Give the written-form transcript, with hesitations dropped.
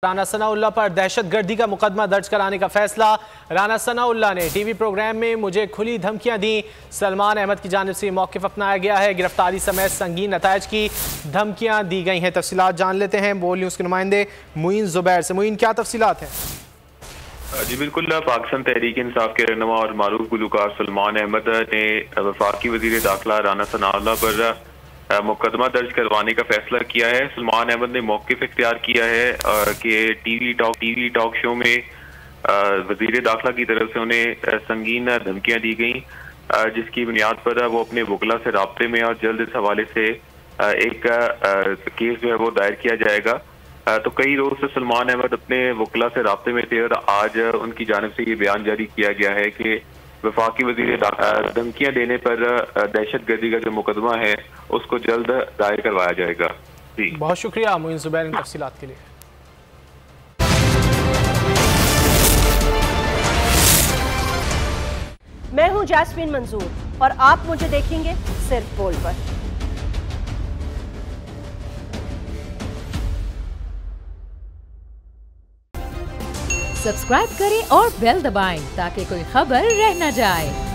राना सनाउल्लाह पर दहशतगर्दी का मुकदमा दर्ज कराने का फैसला। राना सनाउल्लाह ने टीवी प्रोग्राम में मुझे खुली धमकियां दी। सलमान अहमद की जानिब से मौक़िफ़ अपनाया गया है। गिरफ्तारी समेत संगीन नतायज की धमकियां दी गई हैं। तफसीलात जान लेते हैं बोल न्यूज़ के नुमाइंदे मुईन ज़ुबैर से। मुईन, क्या तफसीलात हैं? जी बिल्कुल, पाकिस्तान तहरीक इंसाफ के रहनुमा और मारूफ गुलकार सलमान अहमद ने वफाकी वज़ीर दाखिला राना सनाउल्लाह पर मुकदमा दर्ज करवाने का फैसला किया है। सलमान अहमद ने मौक़िफ़ इख्तियार किया है कि टीवी टॉक शो में वज़ीर दाखिला की तरफ से उन्हें संगीन धमकियां दी गई, जिसकी बुनियाद पर वो अपने वकला से राब्ते में और जल्द इस हवाले से एक केस जो है वो दायर किया जाएगा। तो कई रोज से सलमान अहमद अपने वकला से राब्ते में थे और आज उनकी जानिब से ये बयान जारी किया गया है कि वफाकी वज़ीर धमकियां देने पर दहशतगर्दी का जो मुकदमा है उसको जल्द दायर करवाया जाएगा। जी बहुत शुक्रिया मुईन ज़ुबैर इन तफसीलात के लिए। मैं हूं जैस्मीन मंजूर और आप मुझे देखेंगे सिर्फ बोल पर। सब्सक्राइब करें और बेल दबाएं ताकि कोई खबर रह न जाए।